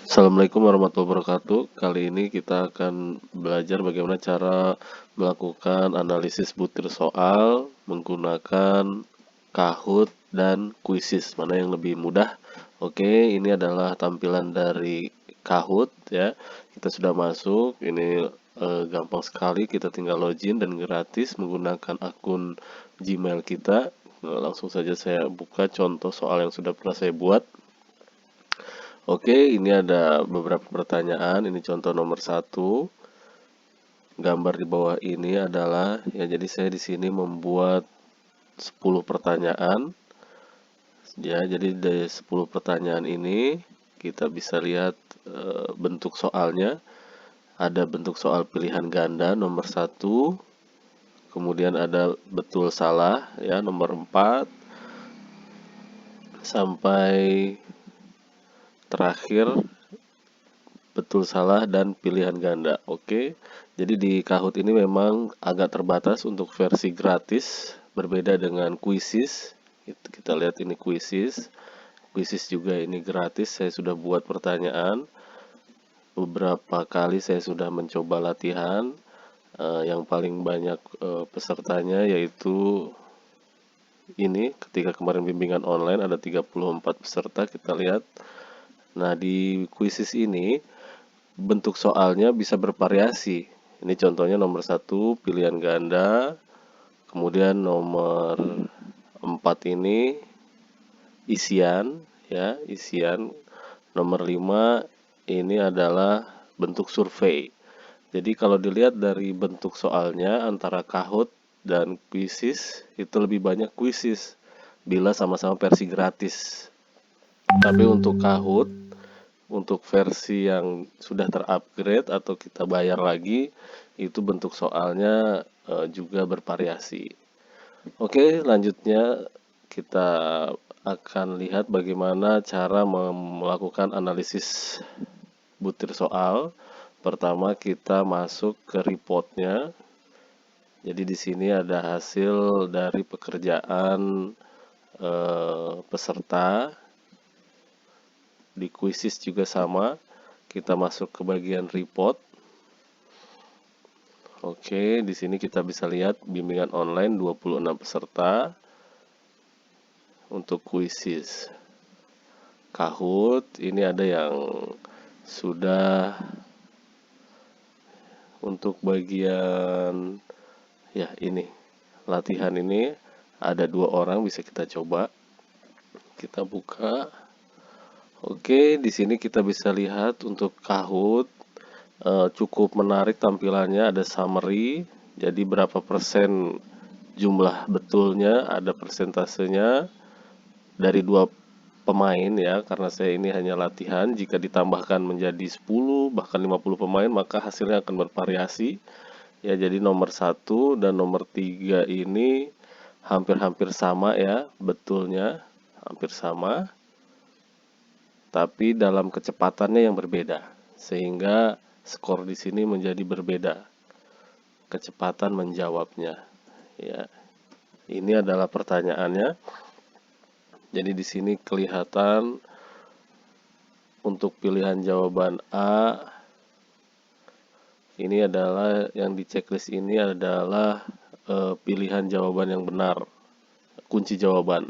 Assalamualaikum warahmatullahi wabarakatuh. Kali ini kita akan belajar bagaimana cara melakukan analisis butir soal menggunakan Kahoot dan Quizzes. Mana yang lebih mudah? Oke, ini adalah tampilan dari Kahoot ya. Kita sudah masuk. Ini gampang sekali. Kita tinggal login dan gratis menggunakan akun Gmail kita. Langsung saja saya buka contoh soal yang sudah pernah saya buat. Oke, ini ada beberapa pertanyaan. Ini contoh nomor 1. Gambar di bawah ini adalah, ya jadi saya di sini membuat 10 pertanyaan. Ya, jadi dari 10 pertanyaan ini kita bisa lihat bentuk soalnya. Ada bentuk soal pilihan ganda nomor 1. Kemudian ada betul salah ya nomor 4 sampai terakhir betul salah dan pilihan ganda. Oke. Jadi di Kahoot ini memang agak terbatas untuk versi gratis, berbeda dengan Quizzes. Kita lihat ini Quizzes. Quizzes juga ini gratis. Saya sudah buat pertanyaan. Beberapa kali saya sudah mencoba latihan. Yang paling banyak pesertanya yaitu ini ketika kemarin bimbingan online ada 34 peserta, kita lihat. Nah, di Quizzes ini bentuk soalnya bisa bervariasi. Ini contohnya nomor 1 pilihan ganda, kemudian nomor 4 ini isian ya, isian. Nomor 5 ini adalah bentuk survei. Jadi kalau dilihat dari bentuk soalnya antara Kahoot dan Quizzes itu lebih banyak Quizzes bila sama-sama versi gratis. Tapi untuk Kahoot, untuk versi yang sudah terupgrade atau kita bayar lagi, itu bentuk soalnya juga bervariasi. Oke, lanjutnya kita akan lihat bagaimana cara melakukan analisis butir soal. Pertama kita masuk ke reportnya. Jadi di sini ada hasil dari pekerjaan peserta. Di Quizzes juga sama. Kita masuk ke bagian report. Oke, di sini kita bisa lihat bimbingan online 26 peserta. Untuk Quizzes Kahoot ini ada yang sudah untuk bagian ya ini latihan ini ada 2 orang, bisa kita coba. Kita buka. Oke, di sini kita bisa lihat untuk Kahoot cukup menarik tampilannya, ada summary. Jadi berapa persen jumlah betulnya, ada persentasenya dari 2 pemain ya, karena saya ini hanya latihan. Jika ditambahkan menjadi 10 bahkan 50 pemain maka hasilnya akan bervariasi ya. Jadi nomor 1 dan nomor 3 ini hampir-hampir sama ya betulnya, hampir sama, tapi dalam kecepatannya yang berbeda, sehingga skor di sini menjadi berbeda kecepatan menjawabnya ya. Ini adalah pertanyaannya. Jadi di sini kelihatan untuk pilihan jawaban A, ini adalah yang di checklist ini adalah pilihan jawaban yang benar, kunci jawaban.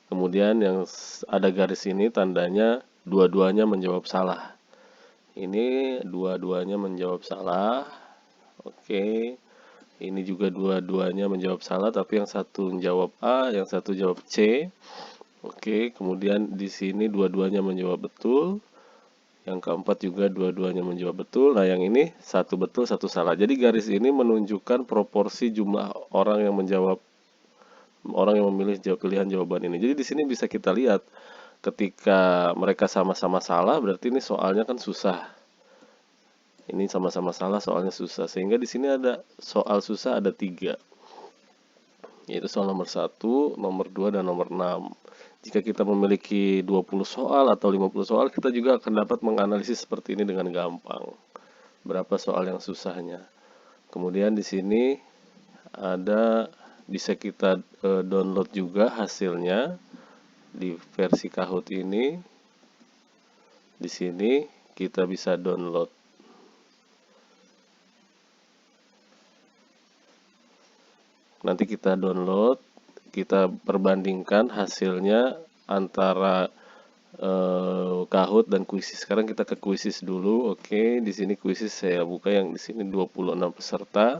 Kemudian yang ada garis ini tandanya dua-duanya menjawab salah. Ini dua-duanya menjawab salah. Oke. Ini juga dua-duanya menjawab salah, tapi yang satu menjawab A, yang satu jawab C. Oke, kemudian di sini dua-duanya menjawab betul. Yang keempat juga dua-duanya menjawab betul. Nah, yang ini satu betul, satu salah. Jadi garis ini menunjukkan proporsi jumlah orang yang menjawab, orang yang memilih pilihan jawaban ini. Jadi di sini bisa kita lihat ketika mereka sama-sama salah, berarti ini soalnya kan susah. Ini sama-sama salah, soalnya susah. Sehingga di sini ada soal susah ada 3. Yaitu soal nomor 1, nomor 2, dan nomor 6. Jika kita memiliki 20 soal atau 50 soal, kita juga akan dapat menganalisis seperti ini dengan gampang. Berapa soal yang susahnya. Kemudian di sini ada, bisa kita download juga hasilnya di versi Kahoot ini. Di sini kita bisa download. Nanti kita download, kita perbandingkan hasilnya antara Kahoot dan Quizzes. Sekarang kita ke Quizzes dulu. Oke, di sini Quizzes saya buka yang di sini 26 peserta.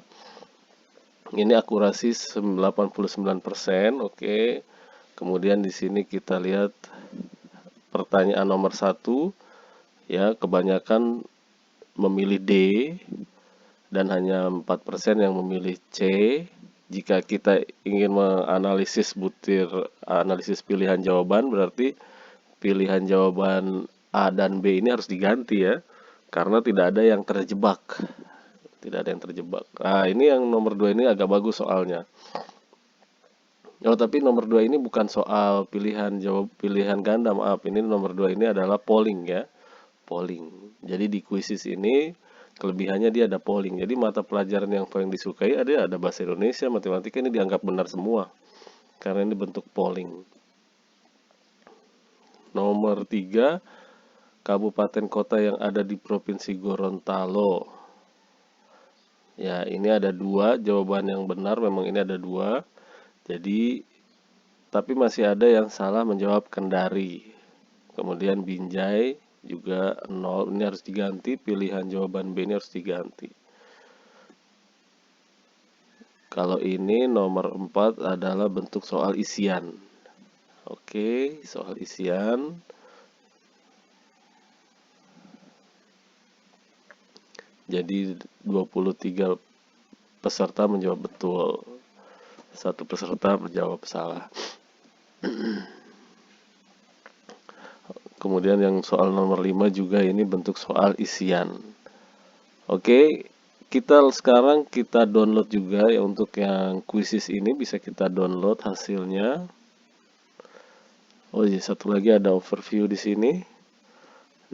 Ini akurasi 89%. Oke. Kemudian di sini kita lihat pertanyaan nomor 1, ya, kebanyakan memilih D dan hanya 4% yang memilih C. Jika kita ingin menganalisis analisis pilihan jawaban, berarti pilihan jawaban A dan B ini harus diganti, ya, karena tidak ada yang terjebak. Tidak ada yang terjebak. Nah, ini yang nomor 2 ini agak bagus soalnya. Oh, tapi nomor 2 ini bukan soal pilihan ganda, maaf. Ini nomor 2 ini adalah polling, ya. Polling. Jadi di Quizzes ini kelebihannya dia ada polling. Jadi mata pelajaran yang paling disukai ada bahasa Indonesia, matematika, ini dianggap benar semua. Karena ini bentuk polling. Nomor 3, kabupaten kota yang ada di Provinsi Gorontalo. Ya, ini ada 2 jawaban yang benar, memang ini ada 2. Jadi, tapi masih ada yang salah menjawab Kendari. Kemudian Binjai juga 0, ini harus diganti, pilihan jawaban B ini harus diganti. Kalau ini nomor 4 adalah bentuk soal isian. Oke, soal isian. Jadi 23 peserta menjawab betul. 1 peserta menjawab salah. Kemudian yang soal nomor 5 juga ini bentuk soal isian. Oke, sekarang kita download juga ya, untuk yang Quizzes ini bisa kita download hasilnya. Oh iya, satu lagi ada overview di sini.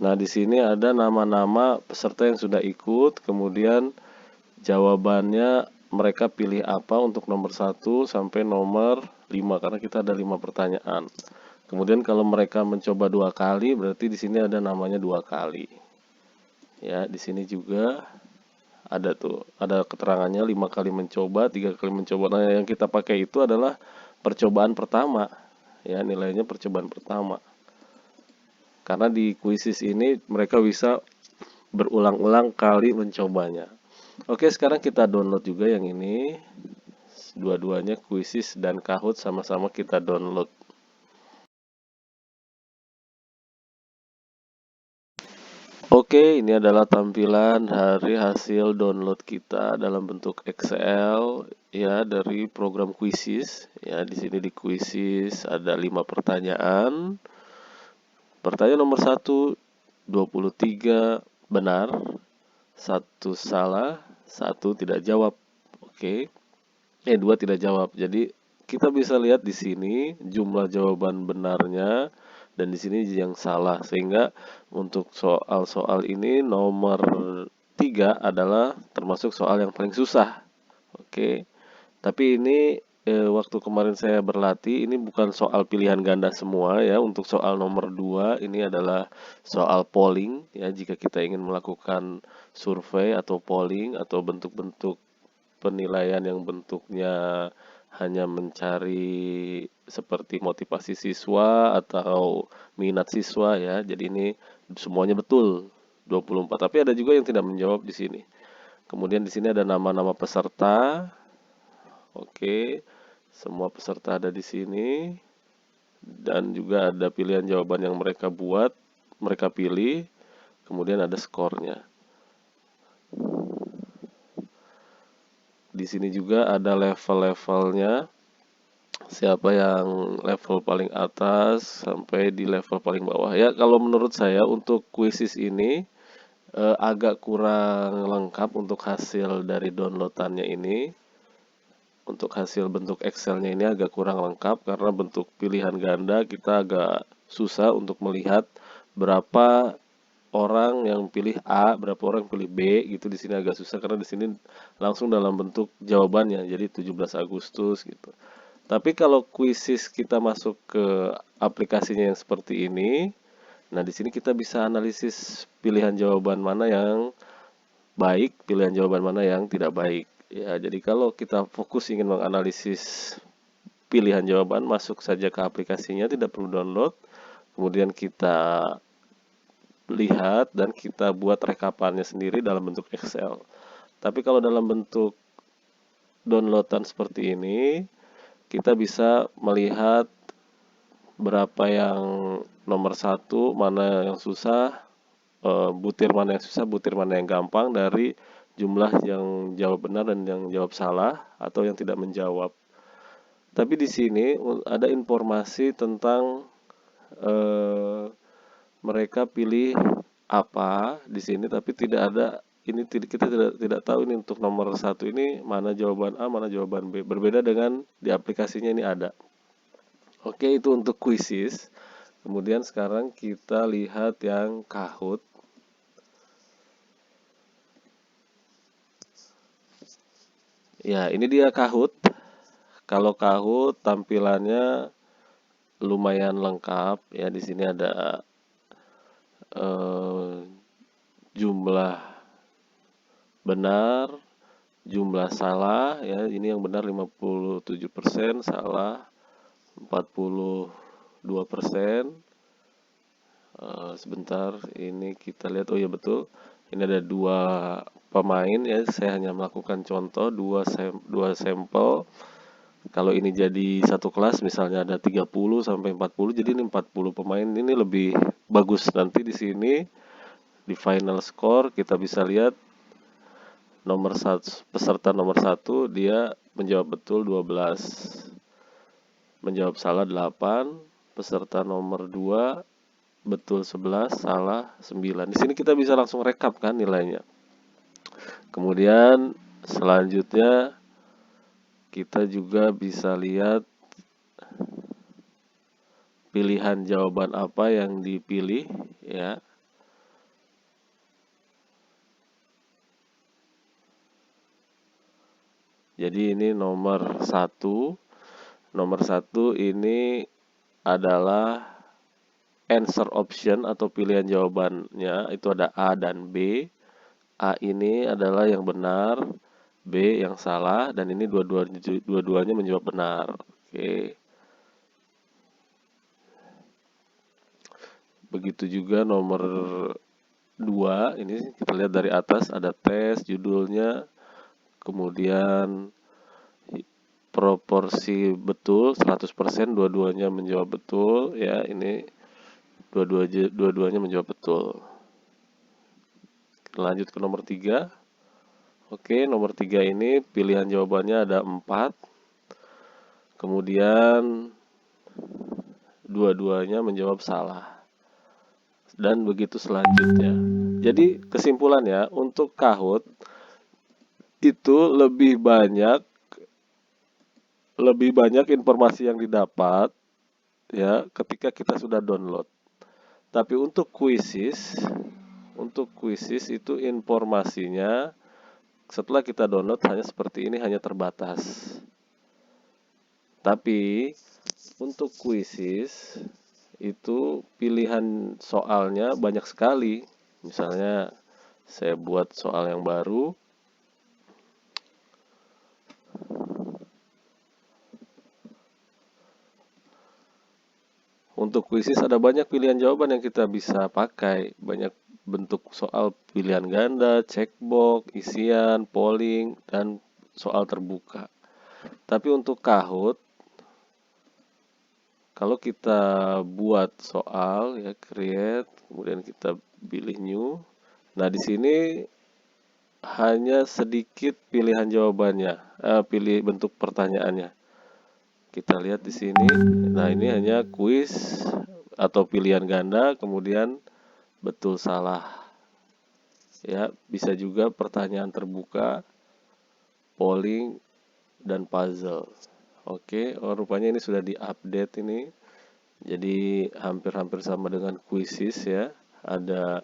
Nah, di sini ada nama-nama peserta yang sudah ikut, kemudian jawabannya mereka pilih apa untuk nomor 1 sampai nomor 5, karena kita ada 5 pertanyaan. Kemudian kalau mereka mencoba 2 kali, berarti di sini ada namanya 2 kali. Ya, di sini juga ada keterangannya 5 kali mencoba, 3 kali mencoba. Nah, yang kita pakai itu adalah percobaan pertama. Ya, nilainya percobaan pertama. Karena di Quizzes ini mereka bisa berulang-ulang kali mencobanya. Oke, sekarang kita download juga yang ini. Dua-duanya Quizzes dan Kahoot sama-sama kita download. Oke, ini adalah tampilan dari hasil download kita dalam bentuk Excel, ya, dari program Quizzes. Ya, di sini di Quizzes ada 5 pertanyaan. Pertanyaan nomor 1, 23 benar, 1 salah, 1 tidak jawab. Oke. 2 tidak jawab. Jadi kita bisa lihat di sini jumlah jawaban benarnya dan di sini yang salah, sehingga untuk soal-soal ini nomor 3 adalah termasuk soal yang paling susah. Oke. Tapi ini waktu kemarin saya berlatih, ini bukan soal pilihan ganda semua, ya. Untuk soal nomor 2 ini adalah soal polling, ya, jika kita ingin melakukan survei atau polling atau bentuk-bentuk penilaian yang bentuknya hanya mencari seperti motivasi siswa atau minat siswa, ya. Jadi ini semuanya betul 24, tapi ada juga yang tidak menjawab di sini. Kemudian di sini ada nama-nama peserta. Oke, semua peserta ada di sini dan juga ada pilihan jawaban yang mereka buat, mereka pilih, kemudian ada skornya. Di sini juga ada level-levelnya, siapa yang level paling atas sampai di level paling bawah. Ya, kalau menurut saya untuk Quizzes ini agak kurang lengkap untuk hasil dari downloadannya ini. Untuk hasil bentuk Excel-nya ini agak kurang lengkap karena bentuk pilihan ganda kita agak susah untuk melihat berapa orang yang pilih A, berapa orang pilih B gitu. Di sini agak susah karena di sini langsung dalam bentuk jawabannya. Jadi 17 Agustus gitu. Tapi kalau Quizzes kita masuk ke aplikasinya yang seperti ini, Nah, di sini kita bisa analisis pilihan jawaban mana yang baik, pilihan jawaban mana yang tidak baik. Ya, jadi kalau kita fokus ingin menganalisis pilihan jawaban, masuk saja ke aplikasinya, tidak perlu download. Kemudian kita lihat dan kita buat rekapannya sendiri dalam bentuk Excel. Tapi kalau dalam bentuk downloadan seperti ini, kita bisa melihat berapa yang nomor satu, mana yang susah, butir mana yang susah, butir mana yang gampang dari jumlah yang jawab benar dan yang jawab salah atau yang tidak menjawab. Tapi di sini ada informasi tentang mereka pilih apa di sini, tapi tidak ada ini, kita tidak tahu ini untuk nomor satu ini mana jawaban A, mana jawaban B. Berbeda dengan di aplikasinya ini ada. Oke, itu untuk kuisis. Kemudian sekarang kita lihat yang Kahoot. Ya, ini dia Kahoot. Kalau Kahoot tampilannya lumayan lengkap ya. Di sini ada jumlah benar, jumlah salah ya. Ini yang benar 57%, salah 42%. Sebentar, ini kita lihat. Oh ya, betul. Ini ada 2 pemain ya. Saya hanya melakukan contoh 2 sampel. Kalau ini jadi satu kelas misalnya ada 30 sampai 40, jadi ini 40 pemain. Ini lebih bagus. Nanti di sini di final score kita bisa lihat nomor 1, peserta nomor 1 dia menjawab betul 12, menjawab salah 8, peserta nomor 2 betul 11, salah 9. Di sini kita bisa langsung rekap kan nilainya. Kemudian selanjutnya kita juga bisa lihat pilihan jawaban apa yang dipilih ya. Jadi ini nomor 1. Nomor 1 ini adalah answer option atau pilihan jawabannya, itu ada A dan B. A ini adalah yang benar, B yang salah, dan ini dua-duanya menjawab benar. Oke. Begitu juga nomor 2, ini kita lihat dari atas ada tes, judulnya, kemudian proporsi betul 100%, dua-duanya menjawab betul ya. Ini dua-duanya menjawab betul. Lanjut ke nomor 3. Oke, nomor 3 ini pilihan jawabannya ada 4. Kemudian dua-duanya menjawab salah. Dan begitu selanjutnya. Jadi kesimpulannya untuk Kahoot itu lebih banyak informasi yang didapat ya ketika kita sudah download. Tapi untuk kuisis itu informasinya setelah kita download hanya seperti ini, hanya terbatas. Tapi untuk kuisis itu pilihan soalnya banyak sekali. Misalnya saya buat soal yang baru. Untuk kuisis ada banyak pilihan jawaban yang kita bisa pakai. Banyak bentuk soal pilihan ganda, checkbox, isian, polling, dan soal terbuka. Tapi untuk Kahoot, kalau kita buat soal ya, create, kemudian kita pilih new. Nah, di sini hanya sedikit pilihan jawabannya, pilih bentuk pertanyaannya. Kita lihat di sini. Nah, ini hanya kuis atau pilihan ganda, kemudian betul salah. Ya, bisa juga pertanyaan terbuka, polling, dan puzzle. Oke, rupanya ini sudah diupdate ini. Jadi hampir-hampir sama dengan kuisis ya. Ada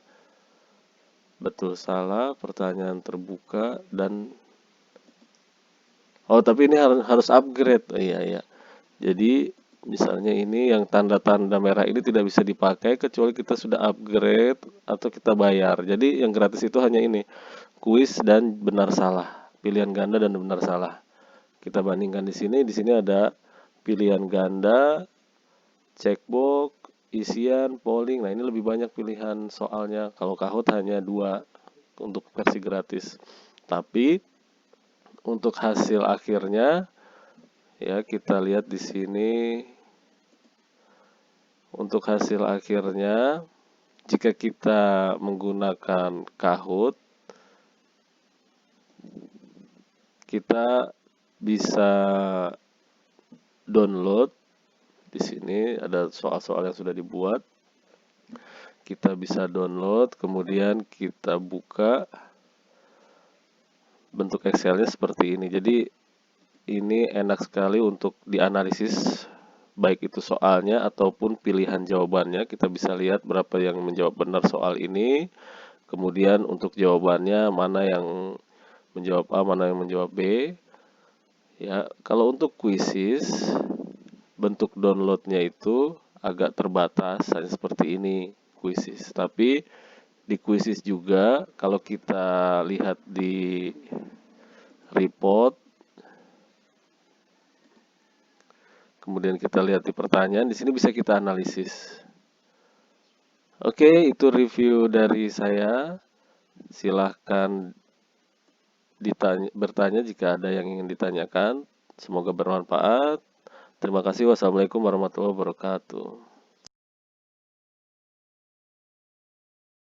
betul salah, pertanyaan terbuka, dan tapi ini harus upgrade. Oh, iya. Jadi Misalnya ini yang tanda-tanda merah ini tidak bisa dipakai kecuali kita sudah upgrade atau kita bayar. Jadi yang gratis itu hanya ini, kuis dan benar salah, pilihan ganda dan benar salah. Kita bandingkan di sini ada pilihan ganda, checkbox, isian, polling. Nah, ini lebih banyak pilihan soalnya. Kalau Kahoot hanya 2 untuk versi gratis. Tapi untuk hasil akhirnya ya kita lihat di sini. Untuk hasil akhirnya jika kita menggunakan Kahoot, kita bisa download. Di sini ada soal-soal yang sudah dibuat. Kita bisa download, kemudian kita buka. Bentuk Excelnya seperti ini. Jadi ini enak sekali untuk dianalisis, baik itu soalnya ataupun pilihan jawabannya. Kita bisa lihat berapa yang menjawab benar soal ini. Kemudian untuk jawabannya mana yang menjawab A, mana yang menjawab B. Ya, kalau untuk quizzes, bentuk downloadnya itu agak terbatas, hanya seperti ini quizzes. Tapi di quizzes juga, kalau kita lihat di report, kemudian kita lihat di pertanyaan, di sini bisa kita analisis. Oke, itu review dari saya. Silahkan bertanya jika ada yang ingin ditanyakan. Semoga bermanfaat. Terima kasih. Wassalamualaikum warahmatullahi wabarakatuh.